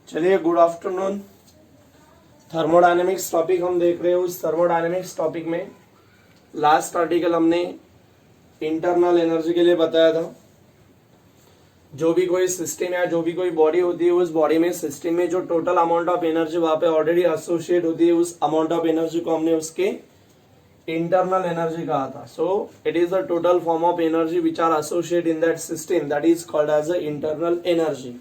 चलिए, good afternoon. Thermodynamics topic हम देख रहे हैं। उस थर्मोडायनेमिक्स टॉपिक में लास्ट आर्टिकल हमने इंटरनल एनर्जी के लिए बताया था। जो भी कोई सिस्टम या जो भी कोई बॉडी होती है, उस बॉडी में सिस्टम में जो टोटल अमाउंट ऑफ एनर्जी वहां पे ऑलरेडी एसोसिएट होती है, उस अमाउंट ऑफ एनर्जी को हमने उसके इंटरनल एनर्जी कहा था। So it is the total form of energy which are associate in that system, that is called as the internal energy.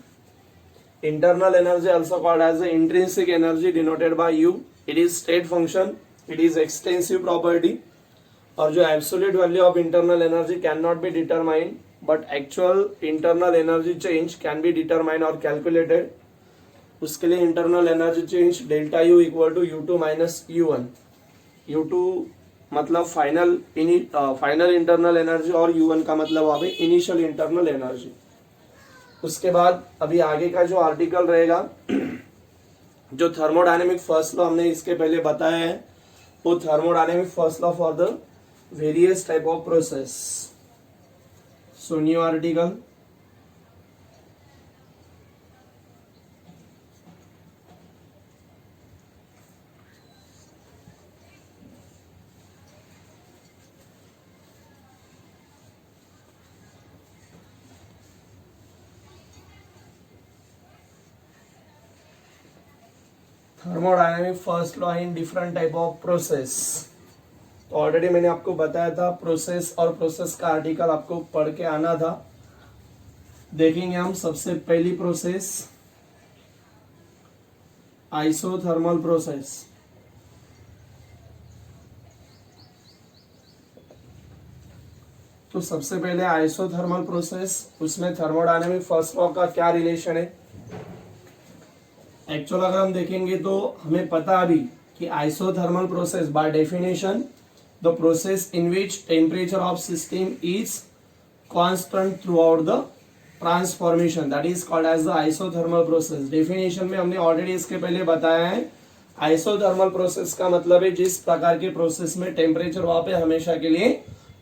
Internal energy also called as the intrinsic energy denoted by U. It is state function. It is extensive property. और जो absolute value of internal energy cannot be determined, but actual internal energy change can be determined or calculated. उसके लिए internal energy change delta U equal to U2 minus U1. U2 मतलब final internal energy और U1 का मतलब वहाँ पे initial internal energy. उसके बाद अभी आगे का जो आर्टिकल रहेगा, जो थर्मोडायनेमिक फर्स्ट लॉ हमने इसके पहले बताया है, वो thermodynamic first law for the various type of process. So new article. Thermodynamic first law in different type of process. तो ऑलरेडी मैंने आपको बताया था प्रोसेस और प्रोसेस का आर्टिकल आपको पढ़ के आना था. देखेंगे हम सबसे पहली प्रोसेस, आइसोथर्मल प्रोसेस. तो सबसे पहले आइसोथर्मल प्रोसेस, उसमें थर्मोडायनेमिक फर्स्ट लॉ का क्या रिलेशन है. एक्चुअल अगर हम देखेंगे तो हमें पता अभी कि isothermal process by definition the process in which temperature of system is constant throughout the transformation, that is called as the isothermal process. Definition में हमने ऑलरेडी इसके पहले बताया है. आइसोथर्मल प्रोसेस का मतलब है जिस प्रकार के प्रोसेस में टेम्परेचर वहां पे हमेशा के लिए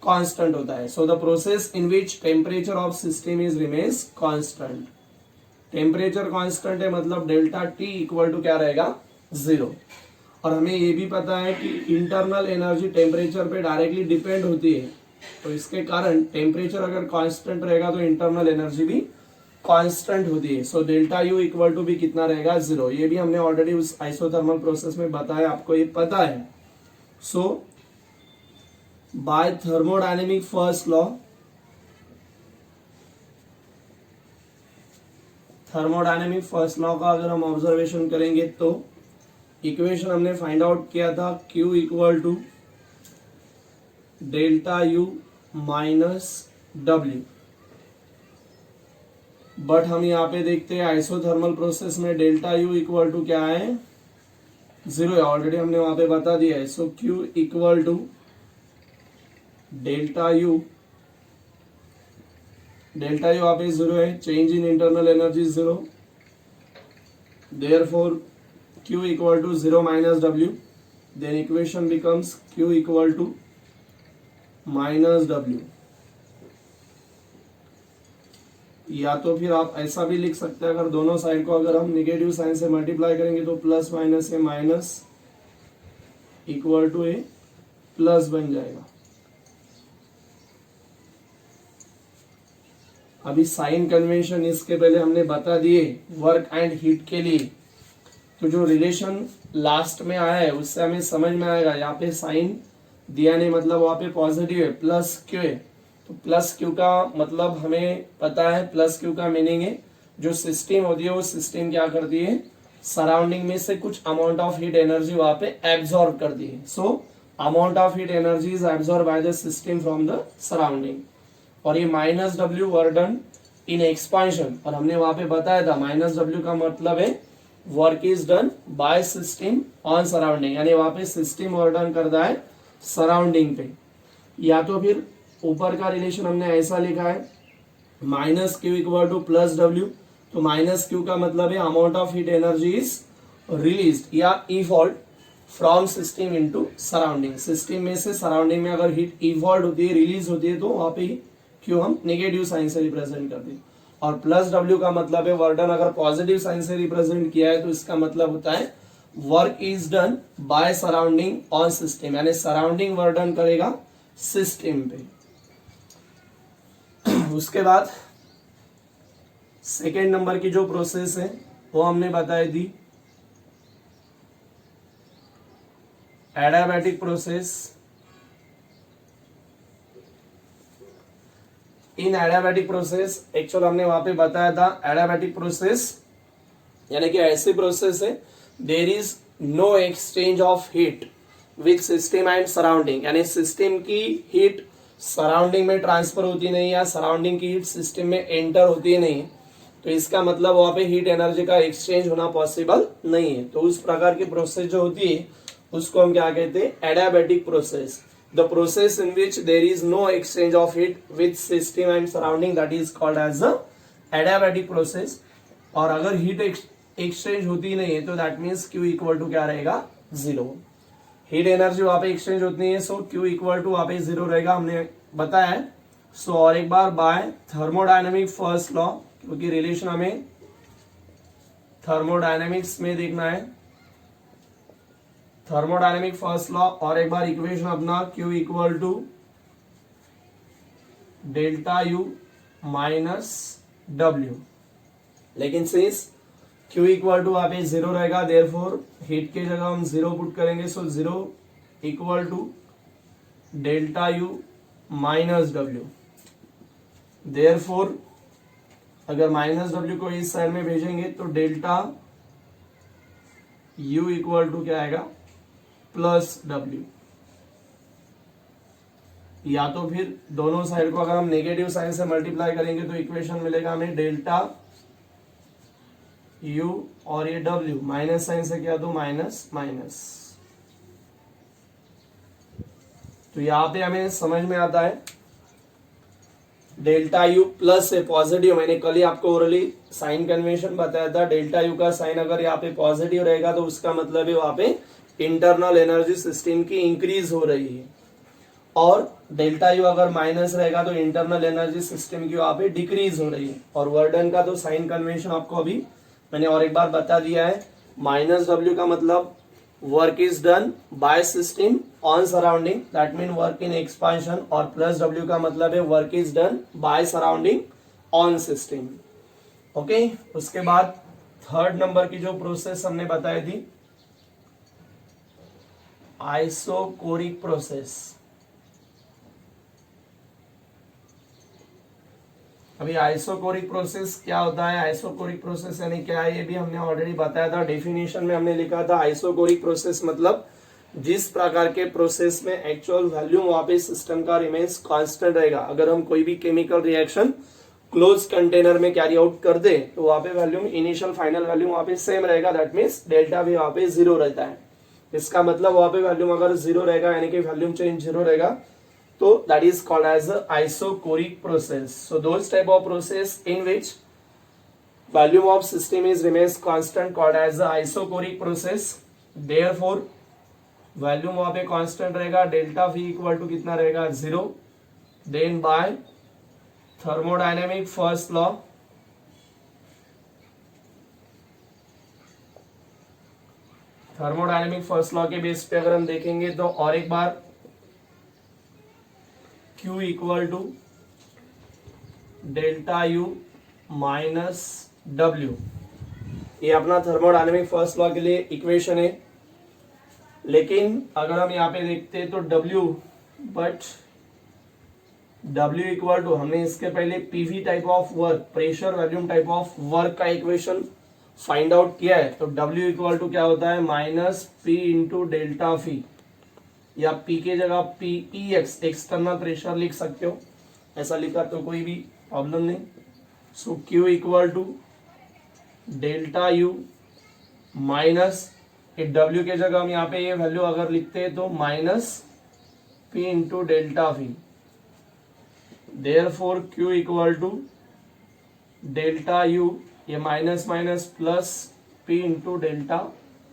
कांस्टेंट होता है. So the process in which temperature of system is remains constant. Temperature constant है मतलब डेल्टा टी इक्वल टू क्या रहेगा, 0. और हमें ये भी पता है कि इंटरनल एनर्जी टेम्परेचर पे डायरेक्टली डिपेंड होती है. तो इसके कारण टेम्परेचर अगर कांस्टेंट रहेगा तो इंटरनल एनर्जी भी कांस्टेंट होती है. So delta U equal to भी कितना रहेगा, 0. ये भी हमने ऑलरेडी उस आइसोथर्मल प्रोसेस में बताया, आपको ये पता है. So by thermodynamic first law, thermodynamic first law का अगर हम ऑब्जर्वेशन करेंगे तो इक्वेशन हमने फाइंड आउट किया था Q equal to delta U minus W. But हम यहाँ पे देखते हैं आइसोथर्मल प्रोसेस में डेल्टा U इक्वल टू क्या है, 0 है. ऑलरेडी हमने वहां पे बता दिया है. So Q equal to delta U यहाँ पे 0 है. Change in internal energy 0. Therefore Q equal to 0 minus W. Then equation becomes Q equal to minus W. या तो फिर आप ऐसा भी लिख सकते हैं, अगर दोनों साइड को अगर हम निगेटिव साइन से मल्टीप्लाई करेंगे तो plus minus a minus equal to a plus बन जाएगा. अभी साइन कन्वेंशन इसके पहले हमने बता दिए वर्क एंड हीट के लिए. तो जो रिलेशन लास्ट में आया है उससे हमें समझ में आएगा. यहाँ पे साइन दिया नहीं मतलब वहां पे पॉजिटिव है, प्लस क्यू है. तो प्लस क्यू का मतलब हमें पता है, प्लस क्यू का मीनिंग है जो सिस्टम होती है वो सिस्टम क्या करती है, सराउंडिंग में से कुछ अमाउंट ऑफ हीट एनर्जी वहां पे एब्जॉर्ब करती है. So amount of heat energy is absorb by the system from the surrounding. और ये minus W work done in expansion, और हमने वहां पे बताया था माइनस डब्ल्यू का मतलब है work is done by system on surrounding, यानी वहां पे सिस्टम वर्क डन करता है सराउंडिंग पे. या तो फिर ऊपर का रिलेशन हमने ऐसा लिखा है minus Q equal to plus W. तो माइनस क्यू का मतलब है amount of heat energy is release या evolve from system into surrounding. System में से सराउंडिंग में अगर हीट इवॉल्व होती है, रिलीज होती है, तो वहां पे क्यों हम नेगेटिव साइन से रिप्रेजेंट करते हैं. और प्लस डब्ल्यू का मतलब है वर्क डन। अगर पॉजिटिव साइन से रिप्रेजेंट किया है तो इसका मतलब होता है work is done by surrounding on system, यानी सराउंडिंग वर्क डन करेगा सिस्टम पे। उसके बाद सेकेंड नंबर की जो प्रोसेस है वो हमने बताई थी एडियाबैटिक प्रोसेस। इन एडियाबैटिक प्रोसेस एक्चुअल हमने वहां पे बताया था एडियाबैटिक प्रोसेस यानी कि ऐसी प्रोसेस है there is no exchange of heat with system and surrounding, यानी सिस्टम की हीट सराउंडिंग में ट्रांसफर होती नहीं या सराउंडिंग की हीट सिस्टम में एंटर होती नहीं है, तो इसका मतलब वहां पे हीट एनर्जी का एक्सचेंज होना पॉसिबल नहीं है। तो उस प्रकार की प्रोसेस जो होती है उसको हम क्या कहते हैं adiabatic process. The process in which there is no exchange of heat with system and surrounding that is called as the adiabatic process. और अगर हीट एक्सचेंज होती नहीं है तो that means Q equal to क्या रहेगा, जीरो। हीट एनर्जी वहां पे एक्सचेंज होती है, सो क्यू इक्वल टू वहां पे जीरो रहेगा, हमने बताया है। सो और एक बार बाय थर्मोडायनेमिक फर्स्ट लॉ, क्योंकि रिलेशन हमें थर्मोडायनेमिक्स में देखना है, थर्मोडायनेमिक फर्स्ट लॉ और एक बार इक्वेशन अपना Q equal to delta U minus W. लेकिन सिंस Q इक्वल टू वहां पे जीरो रहेगा, देयरफॉर हीट की जगह हम जीरो पुट करेंगे, so zero equal to delta U minus W. Therefore अगर माइनस डब्ल्यू को इस साइड में भेजेंगे तो डेल्टा यू इक्वल टू क्या आएगा, प्लस डब्ल्यू। या तो फिर दोनों साइड को अगर हम नेगेटिव साइन से मल्टीप्लाई करेंगे तो इक्वेशन मिलेगा हमें डेल्टा यू और ये डब्ल्यू माइनस साइन से क्या, तो माइनस माइनस। तो यहां पे हमें समझ में आता है डेल्टा यू प्लस है पॉजिटिव। मैंने कल ही आपको ओरली साइन कन्वेंशन बताया था, डेल्टा यू का साइन अगर यहाँ पे पॉजिटिव रहेगा तो उसका मतलब है वहां पे इंटरनल एनर्जी सिस्टम की इंक्रीज हो रही है, और डेल्टा यू अगर माइनस रहेगा तो इंटरनल एनर्जी सिस्टम की वहां पे डिक्रीज हो रही है। और वर्डन का तो साइन कन्वेंशन आपको अभी मैंने और एक बार बता दिया है। माइनस डब्ल्यू का मतलब work is done by system on surrounding, that mean work in expansion, और प्लस डब्ल्यू का मतलब है work is done by surrounding on system. Okay, उसके बाद थर्ड नंबर की जो प्रोसेस हमने बताई थी आइसोकोरिक प्रोसेस। अभी आइसोकोरिक प्रोसेस क्या होता है, आइसोकोरिक प्रोसेस यानी क्या है, ये भी हमने ऑलरेडी बताया था। डेफिनेशन में हमने लिखा था आइसोकोरिक प्रोसेस मतलब जिस प्रकार के प्रोसेस में एक्चुअल वॉल्यूम वहां पे सिस्टम का रिमेन्स कांस्टेंट रहेगा। अगर हम कोई भी केमिकल रिएक्शन क्लोज कंटेनर में कैरी आउट कर दे तो वहां पे वॉल्यूम इनिशियल फाइनल वॉल्यूम वहां पे सेम रहेगा, दैट मीन्स डेल्टा भी वहां पे जीरो रहता है। इसका मतलब वहां पे वॉल्यूम अगर जीरो रहेगा यानी कि वॉल्यूम चेंज जीरो रहेगा, so that is called as the isocoric process. So those type of process in which volume of system is remains constant called as the isocoric process. Therefore volume वहां पे constant रहेगा, delta V equal to कितना रहेगा, zero. Then by thermodynamic first law के base पे अगर हम देखेंगे तो और एक बार Q equal to delta U minus W, ये अपना थर्मोडायनेमिक फर्स्ट लॉ के लिए इक्वेशन है। लेकिन अगर हम यहाँ पे देखते हैं तो W, but W equal to हमने इसके पहले PV type of work, pressure volume type of work का इक्वेशन फाइंड आउट किया है। तो W इक्वल टू क्या होता है, minus P into delta V, या P के जगह PX एक्सटर्नल प्रेशर लिख सकते हो, ऐसा लिखा तो कोई भी प्रॉब्लम नहीं। So Q equal to delta U minus W के जगह हम यहाँ पे ये वैल्यू अगर लिखते हैं तो minus P into delta V। Therefore Q equal to delta U, ये minus minus plus P into delta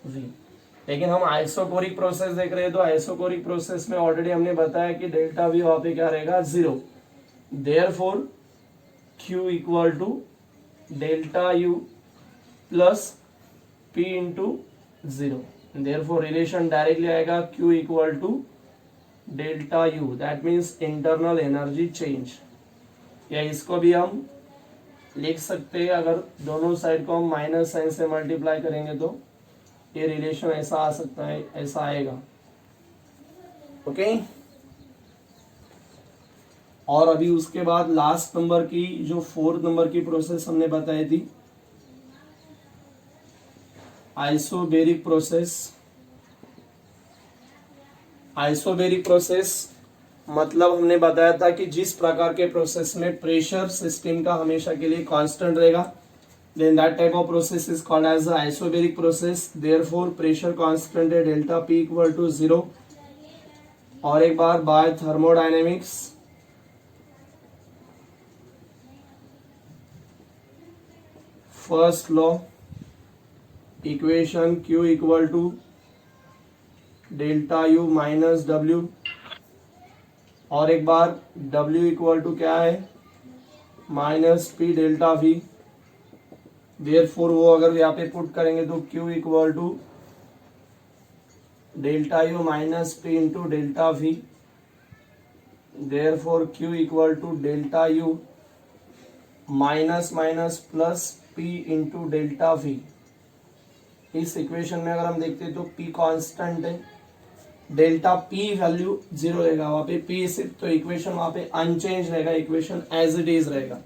V। लेकिन हम आइसोकोरिक प्रोसेस देख रहे हैं तो आइसोकोरिक प्रोसेस में ऑलरेडी हमने बताया कि डेल्टा V वहां पे क्या रहेगा, zero. Therefore Q equal to delta U plus P into zero, therefore relation directly आएगा Q equal to delta U, that means internal energy change. या इसको भी हम लिख सकते हैं, अगर दोनों साइड को हम माइनस साइन से मल्टीप्लाई करेंगे तो ये रिलेशन ऐसा आ सकता है, ऐसा आएगा। ओके और अभी उसके बाद लास्ट नंबर की जो 4th नंबर की प्रोसेस हमने बताई थी, आइसोबेरिक प्रोसेस। आइसोबेरिक प्रोसेस मतलब हमने बताया था कि जिस प्रकार के प्रोसेस में प्रेशर सिस्टम का हमेशा के लिए कांस्टेंट रहेगा, then that type of process is called as isobaric process. Therefore pressure constant है डेल्टा पी इक्वल टू 0। और एक बार बाय thermodynamics first law equation Q equal to delta U minus W, और एक बार W इक्वल टू क्या है, minus P delta V. Therefore वो अगर यहाँ पे पुट करेंगे तो Q equal to delta U minus P into delta V. Therefore Q equal to delta U minus minus plus P into delta V. इस equation में अगर हम देखते हैं तो P कांस्टेंट है, डेल्टा P वैल्यू 0 रहेगा, वहां पे P सिर्फ, तो इक्वेशन वहां पे अनचेंज रहेगा, इक्वेशन एज इट इज रहेगा।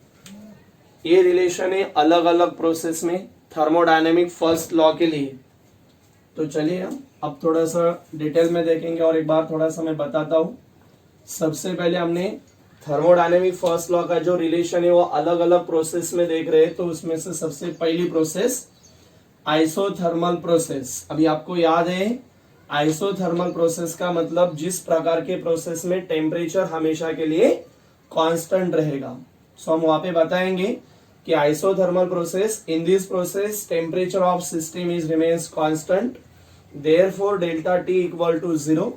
ये रिलेशन है अलग अलग प्रोसेस में थर्मोडायनेमिक फर्स्ट लॉ के लिए। तो चलिए हम अब थोड़ा सा डिटेल में देखेंगे और एक बार थोड़ा सा मैं बताता हूँ। सबसे पहले हमने थर्मोडायनेमिक फर्स्ट लॉ का जो रिलेशन है वो अलग अलग प्रोसेस में देख रहे हैं, तो उसमें से सबसे पहली प्रोसेस आइसोथर्मल प्रोसेस। अभी आपको याद है आइसोथर्मल प्रोसेस का मतलब जिस प्रकार के प्रोसेस में टेम्परेचर हमेशा के लिए कांस्टेंट रहेगा। सो हम वहां पे बताएंगे कि isothermal process, in this process temperature of system is remains constant, therefore delta T equal to 0,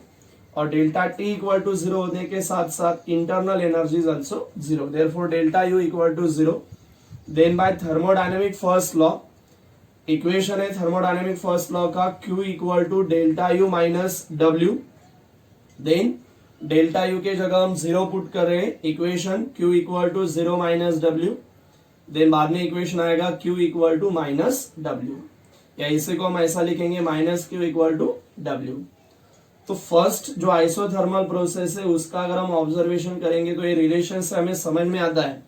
और डेल्टा टी इक्वल टू 0 होने के साथ साथ internal energy is also 0, therefore delta U equal to 0। Then by thermodynamic first law, equation है thermodynamic first law का Q equal to delta U minus W. Then delta U के जगह हम 0 put कर रहे हैं, equation Q equal to 0 minus W. Then बाद में इक्वेशन आएगा Q equal to minus W, या इसे को हम ऐसा लिखेंगे minus Q equal to W. तो फर्स्ट जो आइसोथर्मल प्रोसेस है उसका अगर हम ऑब्जर्वेशन करेंगे तो ये रिलेशन से हमें समझ में आता है,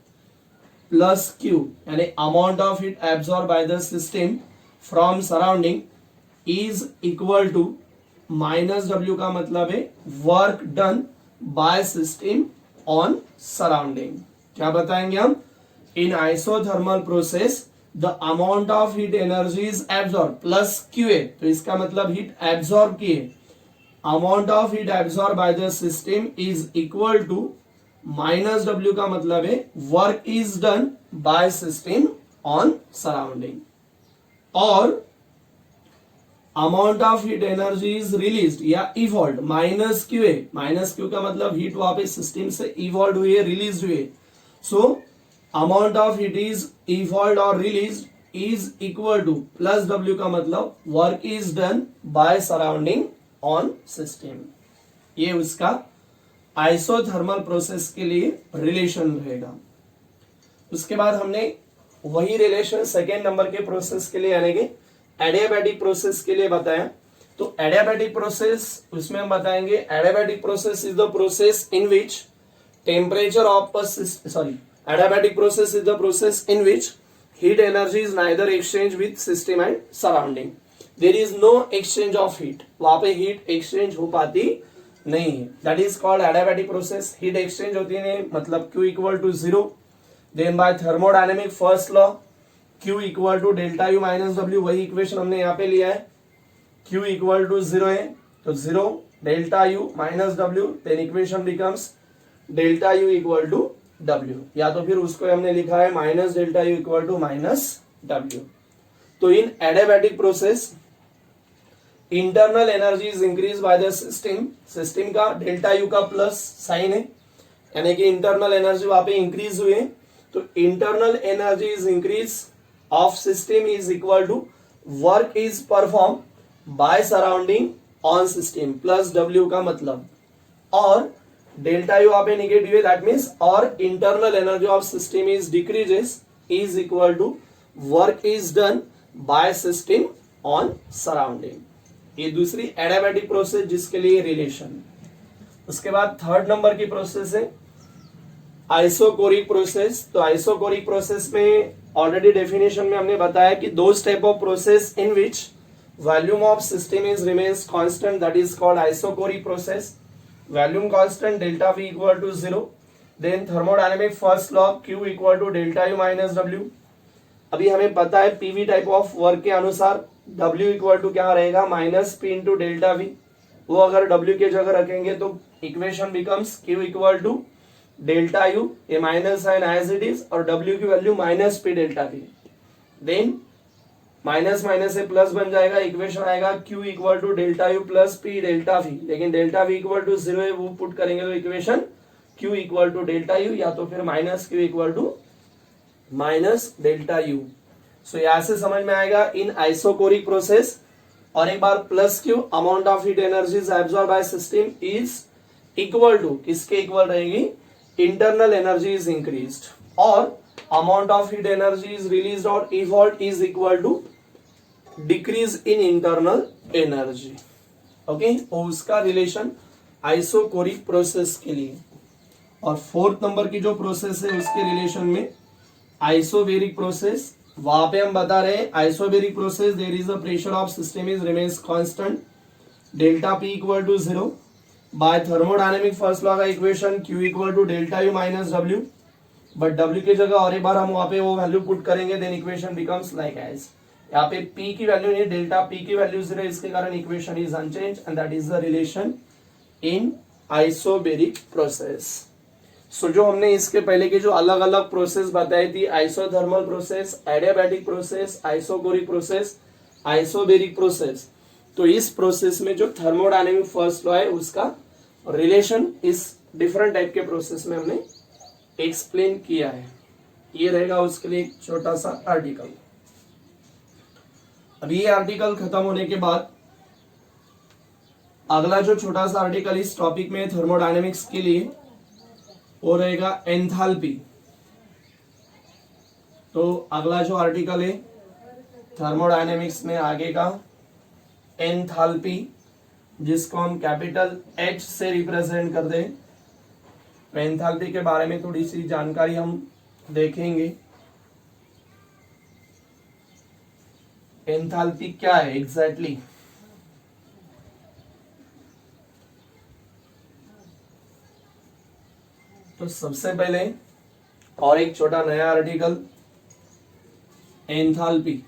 प्लस Q यानी amount of heat absorb by the system from surrounding is equal to minus W का मतलब है work done by system on surrounding. क्या बताएंगे हम, in isothermal process the amount of heat energy is absorb plus Q है, तो इसका मतलब हीट एब्सॉर्ब की है, amount of heat absorb by the system is equal to minus W का मतलब है work is done by system on surrounding, और amount of heat energy is released या इवॉल्व, माइनस Q है, माइनस Q का मतलब हीट वहां पे सिस्टम से इवॉल्व हुई है, रिलीज हुई है। So amount of heat is evolve और release is equal to plus W का मतलब work is done by surrounding on system. ये उसका आइसोथर्मल प्रोसेस के लिए रिलेशन रहेगा। उसके बाद हमने वही रिलेशन सेकेंड नंबर के प्रोसेस के लिए यानी कि एडियाबैटिक प्रोसेस के लिए बताया। तो एडियाबैटिक प्रोसेस उसमें हम बताएंगे, adiabatic process is the process in which temperature of adiabatic process is the process in which heat energy is neither exchange with system and surrounding, there is no exchange of heat, वहां पे heat exchange हो पाती नहीं है, that is called adiabatic process. Heat exchange होती है मतलब Q equal to 0। Then by thermodynamic first law Q equal to delta U minus W, वही इक्वेशन हमने यहाँ पे लिया है, Q इक्वल टू 0 है तो 0 delta U minus W, then equation becomes delta U equal to W, या तो फिर उसको हमने लिखा है minus delta U equal to minus W. तो in adiabatic process internal energy is increase by the system, system का डेल्टा यू का प्लस साइन है यानी कि इंटरनल एनर्जी वहां पे इंक्रीज हुई है, तो internal energy is increase of system is equal to work is perform by surrounding on system plus W का मतलब, और डेल्टा यू आप नेगेटिव है, दैट मीन्स और internal energy of system is decreases is equal to work is done by system on surrounding. ये दूसरी adiabatic process जिसके लिए रिलेशन। उसके बाद थर्ड नंबर की प्रोसेस है आइसोकोरिक प्रोसेस। तो आइसोकोरिक प्रोसेस में ऑलरेडी डेफिनेशन में हमने बताया कि दो type of process in which volume of system is remains constant, that is called isochoric process. Volume constant delta V equal to 0, then thermodynamic first law Q equal to delta U minus W। अभी हमें पता है PV type of work के अनुसार W equal to क्या रहेगा minus P into delta V। वो अगर W के जगह रखेंगे तो equation becomes Q equal to delta U, a minus sign as it is, और W की value minus P delta V। Then minus minus से प्लस बन जाएगा, इक्वेशन आएगा Q equal to delta U plus P delta V, लेकिन delta V equal to 0 है, वो put करेंगे तो equation Q equal to delta U या तो फिर minus Q equal to minus delta U। So यहां से समझ में आएगा इन आइसोकोरिक प्रोसेस, और एक बार plus Q amount of heat energy absorb by system is equal to किसके इक्वल रहेगी, इंटरनल एनर्जी इज इंक्रीज्ड, और amount of heat energy is released और evolve is equal to decrease in internal energy. Okay, और उसका relation isochoric process के लिए। और fourth number की जो प्रोसेस है उसके रिलेशन में आइसोबेरिक प्रोसेस, वहां पे हम बता रहे हैं isobaric process there is a pressure of system is remains constant delta P equal to 0 by thermodynamic first law का equation Q equal to delta U minus W, but W की जगह और एक बार हम वहां पे वो वैल्यू पुट करेंगे, then equation becomes like as, यहाँ पे P की वैल्यू नहीं, डेल्टा P की वैल्यू 0, इसके कारण equation is unchange and that is the relation in isobaric process. So जो हमने इसके पहले के जो अलग अलग प्रोसेस बताई थी, isothermal process, adiabatic process, isochoric process, isobaric process, तो इस प्रोसेस में जो थर्मोडायनेमिक फर्स्ट लॉ है उसका रिलेशन इस डिफरेंट टाइप के प्रोसेस में हमने एक्सप्लेन किया है। ये रहेगा उसके लिए एक छोटा सा आर्टिकल। अब ये आर्टिकल खत्म होने के बाद अगला जो छोटा सा आर्टिकल इस टॉपिक में थर्मोडायनेमिक्स के लिए वो रहेगा एंथैल्पी। तो अगला जो आर्टिकल है थर्मोडायनेमिक्स में आगे का एंथैल्पी, जिसको हम कैपिटल H से रिप्रेजेंट कर दें। एंथैल्पी के बारे में थोड़ी सी जानकारी हम देखेंगे। एंथैल्पी क्या है एग्जैक्टली तो सबसे पहले और एक छोटा नया आर्टिकल एंथैल्पी,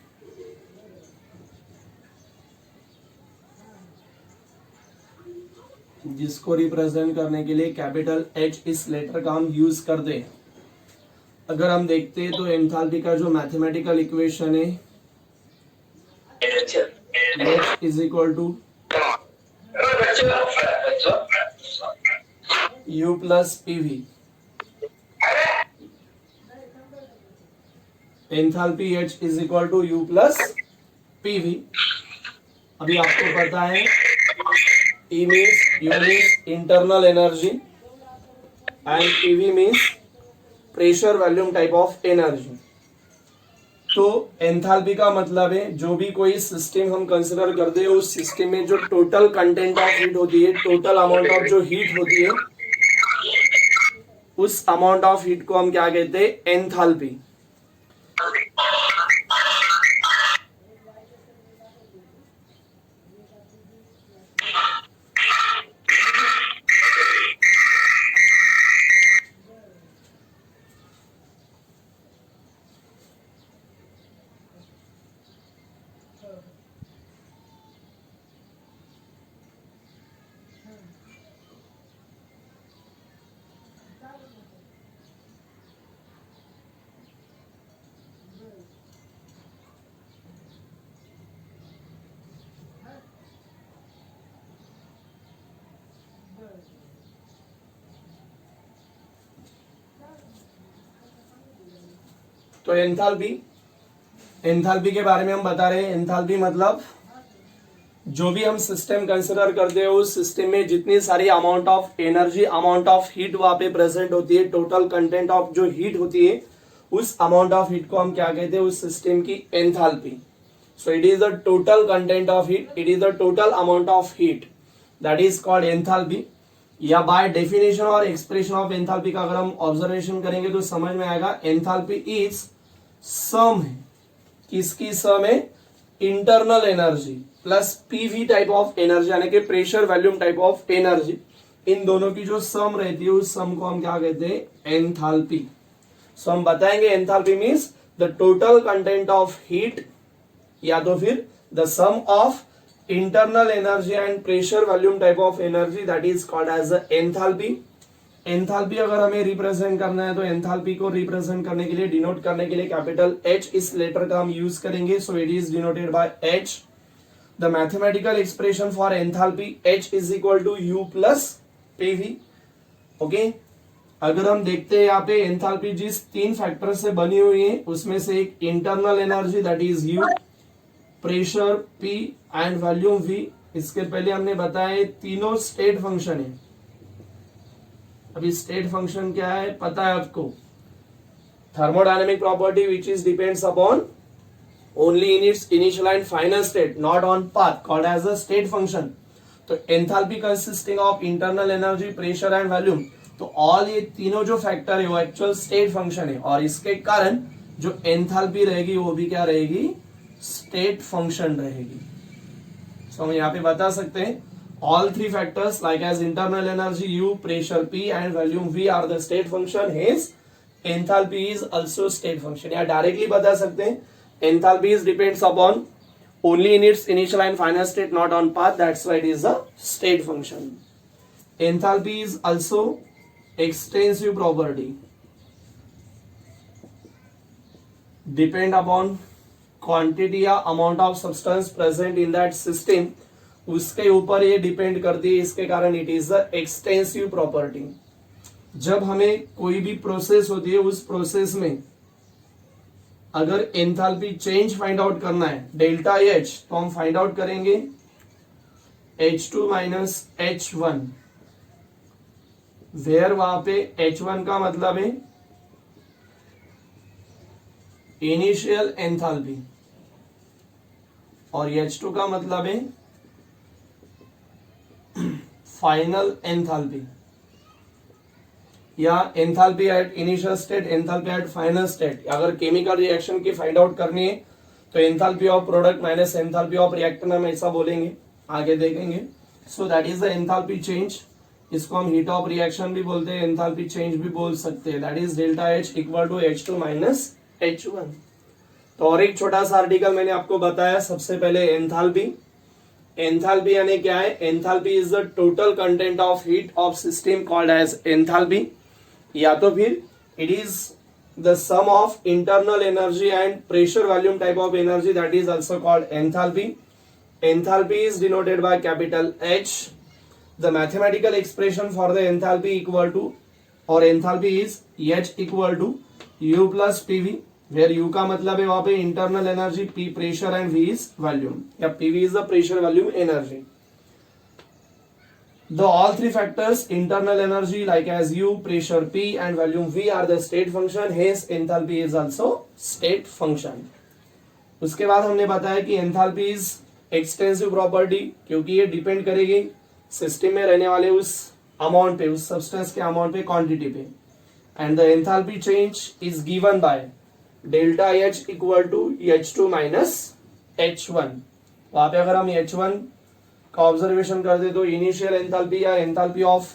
जिसको रिप्रेजेंट करने के लिए कैपिटल H इस लेटर का हम यूज कर दे। अगर हम देखते हैं तो एंथैल्पी का जो मैथमेटिकल इक्वेशन है H is equal to U plus PV। Enthalpy H is equal to U plus PV। अभी आपको पता है E means U means internal energy and PV means pressure volume type of energy. तो enthalpy का मतलब है जो भी कोई सिस्टम हम कंसिडर करते हैं उस सिस्टम में जो टोटल कंटेंट ऑफ हीट होती है, टोटल अमाउंट ऑफ जो हीट होती है, उस अमाउंट ऑफ हीट को हम क्या कहते हैं एंथैल्पी। तो एंथैल्पी एंथैल्पी के बारे में हम बता रहे हैं। एंथैल्पी मतलब जो भी हम सिस्टम कंसिडर करते हैं उस सिस्टम में जितनी सारी amount of energy, amount of heat वहां पे प्रेजेंट होती है, टोटल कंटेंट ऑफ जो हीट होती है, उस अमाउंट ऑफ हीट को हम क्या कहते हैं, उस सिस्टम की enthalpy. So it is the total content of heat, it is the total amount of heat, that is called enthalpy. या बाय डेफिनेशन और एक्सप्रेशन ऑफ एंथैल्पी का अगर हम ऑब्जर्वेशन करेंगे तो समझ में आएगा, एंथैल्पी इज सम है, किसकी सम है, internal energy plus PV type of energy, यानी कि pressure volume type of energy, इन दोनों की जो सम रहती है उस सम को हम क्या कहते हैं, एंथैल्पी। सो हम बताएंगे enthalpy means the total content of heat, या तो फिर the sum of internal energy and pressure volume type of energy, that is called as enthalpy. Enthalpy अगर हमें रिप्रेजेंट करना है तो एंथैल्पी को रिप्रेजेंट करने के लिए, डिनोट करने के लिए कैपिटल एच इस लेटर का हम यूज करेंगे। So it is denoted by H. The mathematical expression for enthalpy H is equal to U plus PV. Okay, अगर हम देखते हैं यहाँ पे एंथैल्पी जिस 3 फैक्टर से बनी हुई है उसमें से एक internal energy that is you, pressure P and volume we. इसके पहले हमने बताया तीनों स्टेट फंक्शन है। अभी स्टेट फंक्शन क्या है पता है आपको, thermodynamic property which is depends upon only in its initial and final state, not on path, called as a state function. तो enthalpy consisting of internal energy, pressure and volume, तो all ये तीनों जो फैक्टर है वो actual state function है, और इसके कारण जो एंथैल्पी रहेगी वो भी क्या रहेगी, स्टेट फंक्शन रहेगी। सो हम यहाँ पे बता सकते हैं all 3 factors like as internal energy U, pressure P and volume V are the state function, hence enthalpy is also state function। या डायरेक्टली बता सकते हैं enthalpy is depends upon only in its initial and final state, not on path, that's why it is a state function। enthalpy is also extensive property, depend upon quantity या amount of substance present in that system, उसके ऊपर ये depend करती है, इसके कारण it is the extensive property. जब हमें कोई भी प्रोसेस होती है उस प्रोसेस में अगर एंथैल्पी चेंज फाइंड आउट करना है, डेल्टा एच, तो हम फाइंड आउट करेंगे H2 माइनस H1, वेयर वहां पे H1 का मतलब है इनिशियल एंथैल्पी और H2 का मतलब है फाइनल एंथैल्पी, या enthalpy at initial state, enthalpy at final state. अगर केमिकल रिएक्शन की फाइंड आउट करनी है तो enthalpy of product minus enthalpy of reactant हम ऐसा बोलेंगे, आगे देखेंगे। So that is the enthalpy change, इसको हम हीट ऑफ रिएक्शन भी बोलते हैं, एंथैल्पी चेंज भी बोल सकते हैं, that is delta H equal to H2 minus H1। तो और एक छोटा सा आर्टिकल मैंने आपको बताया, सबसे पहले एंथैल्पी। एंथैल्पी यानी क्या है, enthalpy is the total content of heat of system called as enthalpy, या तो फिर it is the sum of internal energy and pressure volume type of energy, that is also called enthalpy. Enthalpy is denoted by capital H. The mathematical expression for the enthalpy equal to, और enthalpy is H equal to U plus PV, where U का मतलब है वहां पे internal energy, P pressure and V is volume, या PV is the pressure volume energy. The all 3 factors internal energy like as U, pressure P and volume V are the state function, hence enthalpy is also state function. उसके बाद हमने बताया कि enthalpy is extensive property, क्योंकि ये depend करेगी system में रहने वाले उस अमाउंट पे, उस सब्सटेंस के अमाउंट पे, क्वांटिटी पे। And the enthalpy change is given by delta H equal to H2 minus H1। वहां पे अगर हम H1 का ऑब्जर्वेशन करते तो इनिशियल एंथैल्पी या एंथैल्पी ऑफ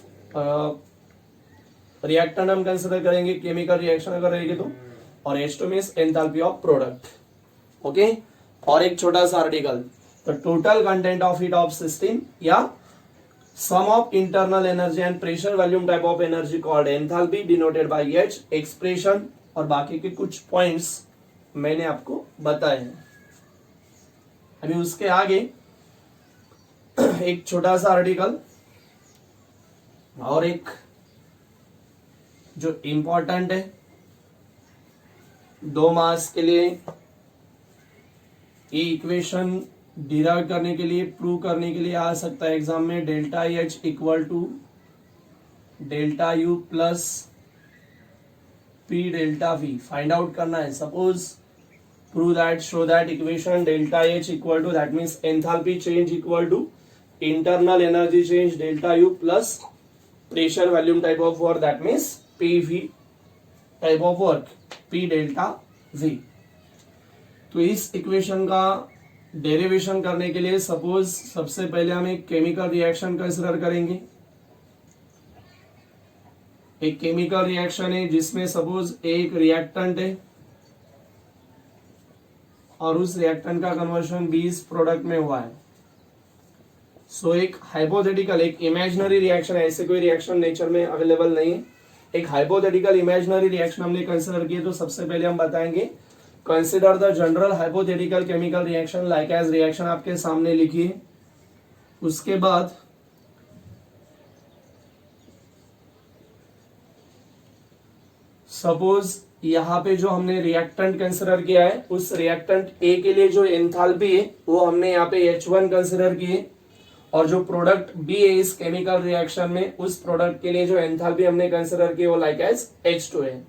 रिएक्टेंट हम कंसिडर करेंगे, केमिकल रिएक्शन अगर रहेगी तो, और H2 means enthalpy of product. Okay, और एक छोटा सा article, the total content of heat of system या sum of internal energy and pressure volume type of energy called enthalpy, denoted by H। Expression और बाकी के कुछ पॉइंट्स मैंने आपको बताए हैं। अभी उसके आगे एक छोटा सा आर्टिकल और एक जो इंपॉर्टेंट है 2 मार्क्स के लिए, ये इक्वेशन डिराइव करने के लिए, प्रूव करने के लिए आ सकता है एग्जाम में, delta H equal to delta U plus P delta V find out करना है. Suppose prove that, show that equation delta H equal to, that means enthalpy change equal to internal energy change delta U plus pressure volume type of work, that means P V type of work, P delta V. तो इस equation का derivation करने के लिए suppose सबसे पहले हम एक केमिकल रिएक्शन कंसिडर करेंगे. एक केमिकल रिएक्शन है जिसमें सपोज एक रिएक्टेंट है और उस रिएक्टेंट का कन्वर्शन 20 प्रोडक्ट में हुआ है. सो एक हाइपोथेटिकल, एक इमेजिनरी रिएक्शन है, ऐसे कोई रिएक्शन नेचर में अवेलेबल नहीं है. एक हाइपोथेटिकल इमेजिनरी रिएक्शन हमने कंसिडर किए. तो सबसे पहले हम बताएंगे consider the general hypothetical chemical reaction like as reaction आपके सामने लिखिए. उसके बाद सपोज यहाँ पे जो हमने रिएक्टेंट कंसिडर किया है, उस रिएक्टेंट ए के लिए जो एंथैल्पी है वो हमने यहाँ पे H1 कंसिडर किए, और जो प्रोडक्ट बी है इस केमिकल रिएक्शन में, उस प्रोडक्ट के लिए जो एंथैल्पी हमने कंसिडर की वो लाइक एज H2 है.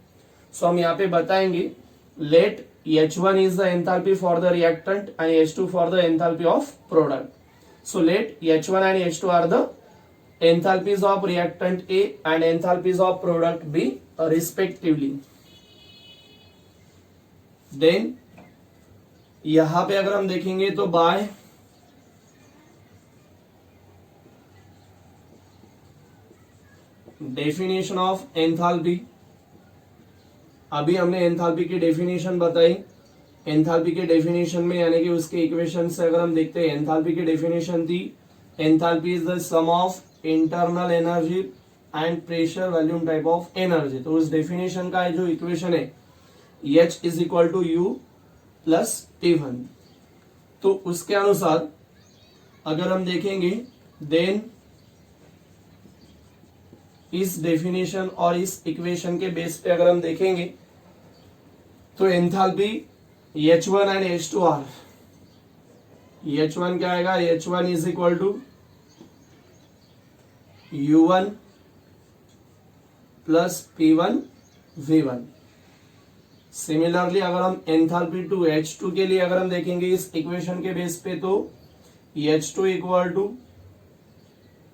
सो हम यहाँ पे बताएंगे late H1 is the enthalpy for the reactant and H2 for the enthalpy of product. So let H1 and H2 are the enthalpies of reactant A and enthalpies of product B respectively. Then यहाँ पे अगर हम देखेंगे तो by definition of enthalpy, अभी हमने enthalpy की definition बताई. एंथैल्पी के डेफिनेशन में यानी कि उसके इक्वेशन से अगर हम देखते हैं, एंथैल्पी की डेफिनेशन थी enthalpy is the sum of internal energy and pressure volume type of energy. तो उस डेफिनेशन का जो इक्वेशन है H is equal to U plus T1. तो उसके अनुसार अगर हम देखेंगे देन इस डेफिनेशन और इस इक्वेशन के बेस पे अगर हम देखेंगे तो enthalpy H1 and H2 are, H1 क्या आएगा, H1 is equal to U1 plus P1 V1. Similarly अगर हम एंथैल्पी टू H2 के लिए अगर हम देखेंगे इस इक्वेशन के बेस पे, तो H2 equal to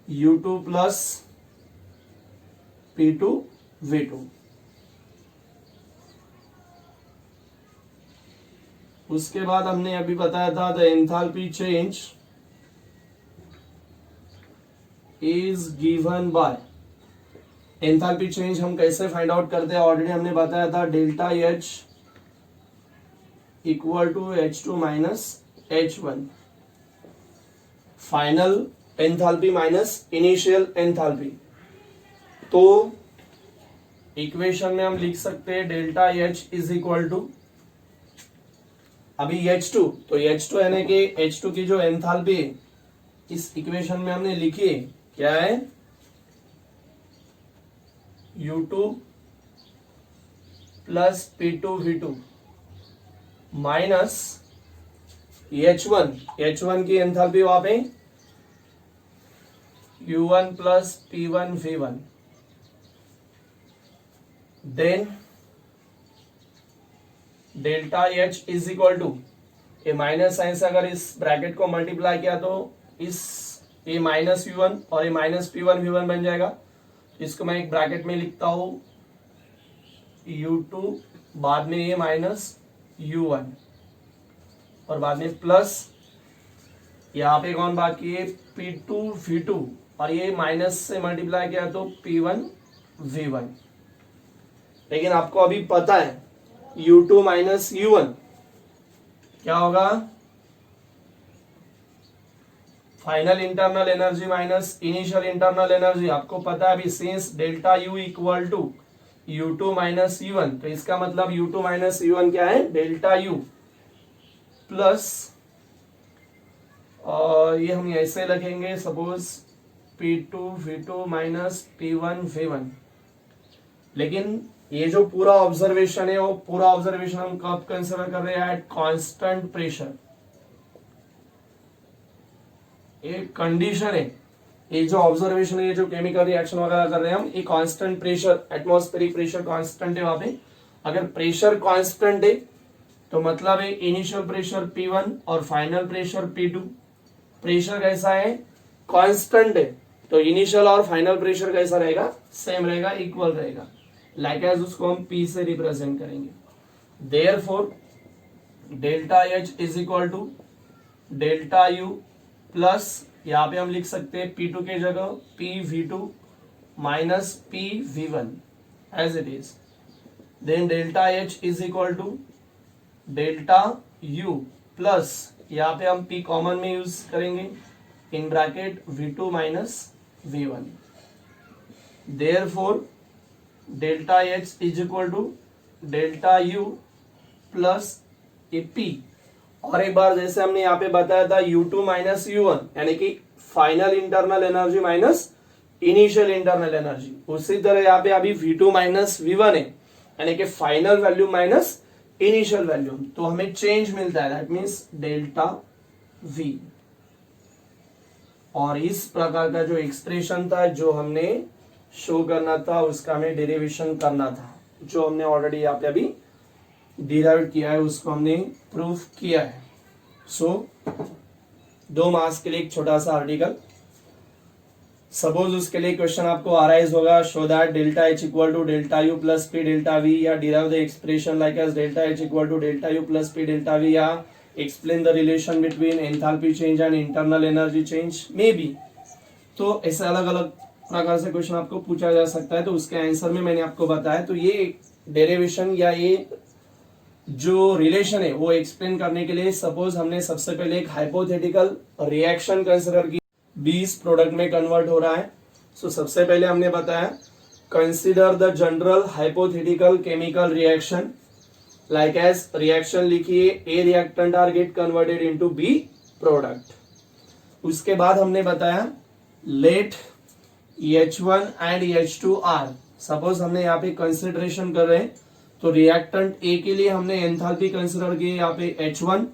U2 plus P2 V2. उसके बाद हमने अभी बताया था the enthalpy change is given by, enthalpy change हम कैसे फाइंड आउट करते हैं ऑलरेडी हमने बताया था, delta H equal to H2 minus H1, final enthalpy minus initial enthalpy. तो इक्वेशन में हम लिख सकते हैं delta H is equal to, अभी H2, तो H2 यानी कि H2 की जो एंथैल्पी है इस इक्वेशन में हमने लिखी है, क्या है, U2 plus P2 V2 minus H1 की एंथैल्पी वहां पे U1 plus P1 V1. Then delta H is equal to, a minus sign से अगर इस ब्रैकेट को मल्टीप्लाई किया तो इस ए माइनस U1 और ए माइनस P1 V1 बन जाएगा. इसको मैं एक ब्रैकेट में लिखता हूं U2, बाद में ए माइनस U1 और बाद में प्लस, यहाँ पे कौन बाकी है, P2 V2 और ये माइनस से मल्टीप्लाई किया तो P1 V1. लेकिन आपको अभी पता है U2 माइनस U1 क्या होगा, final internal energy minus initial internal energy. आपको पता है अभी since delta U equal to U2 minus U1, तो इसका मतलब U2 माइनस U1 क्या है, डेल्टा U प्लस, और ये हम ऐसे लिखेंगे suppose P2 V2 minus P1 V1. लेकिन ये जो पूरा ऑब्जर्वेशन है वो पूरा ऑब्जर्वेशन हम कब कंसिडर कर रहे हैं, एट कांस्टेंट प्रेशर. ये कंडीशन है, ये जो ऑब्जर्वेशन है, ये जो केमिकल रिएक्शन वगैरह कर रहे हैं हम, ये constant pressure, atmospheric pressure constant है वहां पे। अगर प्रेशर कांस्टेंट है तो मतलब है इनिशियल प्रेशर P1 और फाइनल प्रेशर P2। प्रेशर कैसा है, कांस्टेंट है, तो इनिशियल और फाइनल प्रेशर कैसा रहेगा, सेम रहेगा, इक्वल रहेगा। लाइक एज उसको हम P से रिप्रेजेंट करेंगे। Therefore delta H is equal to delta U plus, यहाँ पे हम लिख सकते हैं P2 के जगह PV2 minus PV1 as it is. Then delta H is equal to delta U plus, यहाँ पे हम P कॉमन में यूज करेंगे, in bracket V2 minus V1। Therefore delta H is equal to delta U plus P। और एक बार जैसे हमने यहाँ पे बताया था U2 माइनस U1, यानी कि final internal energy minus initial internal energy, उसी तरह यहाँ पे अभी V2 माइनस V1 है, यानी कि final volume minus initial volume, तो हमें चेंज मिलता है, दैट मीन्स डेल्टा V। और इस प्रकार का जो एक्सप्रेशन था जो हमने शो करना था, उसका हमें डेरिवेशन करना था, जो हमने ऑलरेडी यहाँ पे अभी डिराइव किया है, उसको हमने प्रूफ किया है। सो 2 मार्क्स के लिए एक छोटा सा आर्टिकल, सपोज उसके लिए क्वेश्चन आपको अराइज होगा, show that delta H equal to delta U plus P delta V, या derive the expression like as delta H equal to delta U plus P delta V, या explain the relation between enthalpy change and internal energy change, maybe. तो ऐसे अलग अलग प्रकार से question आपको पूछा जा सकता है, तो उसके आंसर में मैंने आपको बताया। तो ये डेरिवेशन या ये जो रिलेशन है वो एक्सप्लेन करने के लिए सपोज हमने सबसे पहले एक हाइपोथेटिकल रिएक्शन कंसिडर की, 20 प्रोडक्ट में कन्वर्ट हो रहा है। सो सबसे पहले हमने बताया consider the general hypothetical chemical reaction, like as reaction लिखिए, A reactant are get converted into B product. उसके बाद हमने बताया late H1 and H2 are, suppose हमने यहाँ पे कंसिडरेशन कर रहे हैं, तो रिएक्टेंट ए के लिए हमने एंथैल्पी कंसिडर की यहाँ पे H1,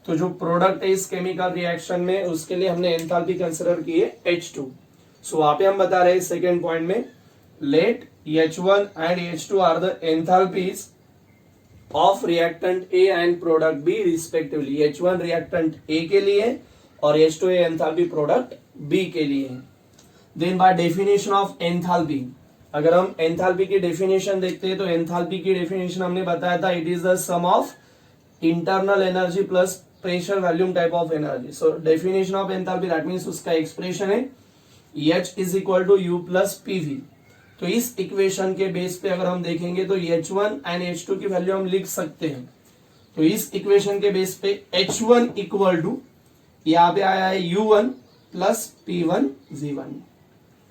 तो जो प्रोडक्ट है इस केमिकल रिएक्शन में उसके लिए हमने एंथैल्पी कंसिडर की है H2। सो वहां पे हम बता रहे हैं सेकेंड पॉइंट में, let H1 and H2 are the enthalpies of reactant A and product B respectively. H1 reactant A के लिए और H2 एंथैल्पी प्रोडक्ट बी के लिए। Then by definition of enthalpy, अगर हम एंथैल्पी की डेफिनेशन देखते हैं तो एंथैल्पी की डेफिनेशन हमने बताया था, it is the sum of internal energy plus pressure volume type of energy. So definition of enthalpy that means उसका एक्सप्रेशन है H is equal to U plus PV। तो इस इक्वेशन के बेस पे अगर हम देखेंगे तो H1 एंड H2 की वैल्यू हम लिख सकते हैं। तो इस इक्वेशन के बेस पे H1 इक्वल टू यहाँ पे आया है U1 plus P1 V1।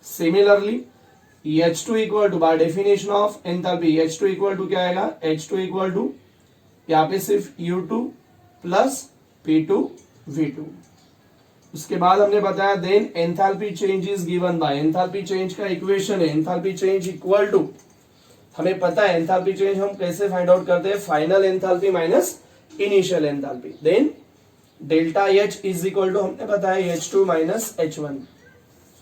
Similarly H2 equal to by definition of enthalpy, H2 equal to क्या आएगा, H2 इक्वल टू यहाँ पे सिर्फ U2 प्लस P2 V2। उसके बाद हमने बताया then enthalpy change is given by, enthalpy change का इक्वेशन है एंथैल्पी चेंज इक्वल टू, हमें पता है एंथैल्पी चेंज हम कैसे फाइंड आउट करते हैं, final enthalpy minus initial enthalpy. Then delta H is equal to हमने बताया H2 माइनस H1।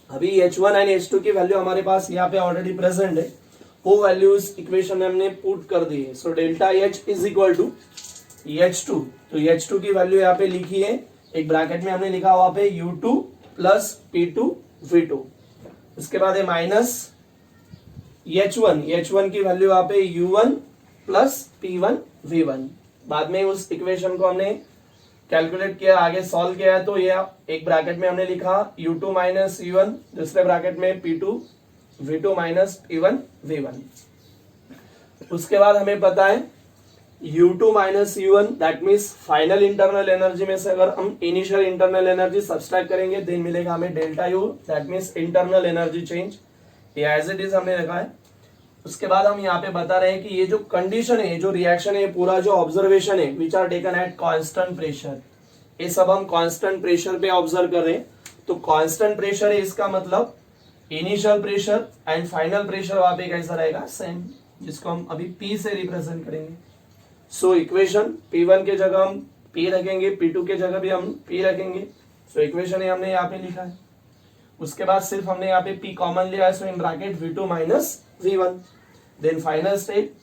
अभी H1 एंड H2 की वैल्यू हमारे पास यहाँ पे ऑलरेडी प्रेजेंट है, वो वैल्यूज इक्वेशन में हमने पुट कर दी है। So delta H is equal to H2, तो H2 की वैल्यू यहाँ पे लिखी है, एक ब्रैकेट में हमने लिखा वहां पे U2 प्लस P2 V2। उसके बाद है माइनस H1 की वैल्यू यहाँ पे U1 प्लस P1 V1। बाद में उस इक्वेशन को हमने कैलकुलेट किया, आगे सॉल्व किया है, तो ये एक ब्रैकेट में हमने लिखा U2 माइनस U1, दूसरे ब्रैकेट में P2 V2 minus P1 V1। उसके बाद हमें पता है U2 minus U1 that means final internal energy में से अगर हम इनिशियल इंटरनल एनर्जी सब्सट्रैक्ट करेंगे देन मिलेगा हमें delta U that means internal energy change, ये एज इट इज हमने लिखा है। उसके बाद हम यहाँ पे बता रहे हैं कि ये जो कंडीशन है, जो रिएक्शन है, पूरा जो ऑब्जर्वेशन है which are taken at constant pressure, ये सब हम कांस्टेंट प्रेशर पे ऑब्जर्व कर रहे हैं। तो कांस्टेंट प्रेशर है, इसका मतलब initial pressure and final pressure वहां पे कैसा रहेगा, सेम, जिसको हम अभी P से रिप्रेजेंट करेंगे। सो इक्वेशन P1 के जगह हम P रखेंगे, P2 के जगह भी हम P रखेंगे, सो इक्वेशन हमने यहाँ पे लिखा है। उसके बाद सिर्फ हमने यहाँ पे P कॉमन लिया है, so in bracket V2 minus V1। Then final state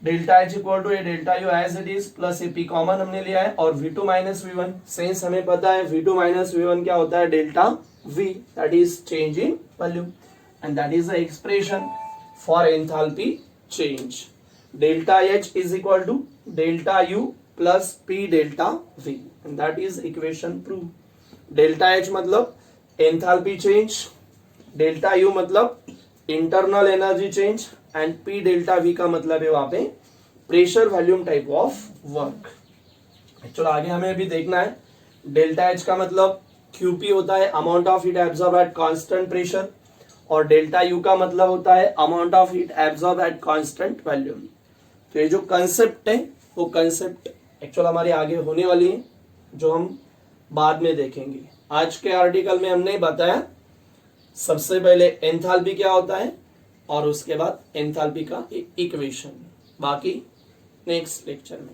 delta H equal to a delta U as it is plus a P common हमने लिया है और V2 माइनस V1। सिंस हमें पता है V2 माइनस V1 क्या होता है, delta V, that is change in volume and that is the expression for enthalpy change. Delta H is equal to delta U plus P delta V and that is equation prove. Delta H मतलब enthalpy change, delta U मतलब internal energy change and P delta V का मतलब है वहां पे pressure volume type of work. Actually आगे हमें अभी देखना है डेल्टा H का मतलब QP होता है amount of heat absorb eight constant pressure और डेल्टा U का मतलब होता है amount of heat absorb at constant volume. तो ये जो कंसेप्ट है वो कंसेप्ट एक्चुअल हमारी आगे होने वाली है, जो हम बाद में देखेंगे। आज के आर्टिकल में हमने बताया सबसे पहले एंथैल्पी क्या होता है और उसके बाद एंथैल्पी का इक्वेशन, बाकी नेक्स्ट लेक्चर में।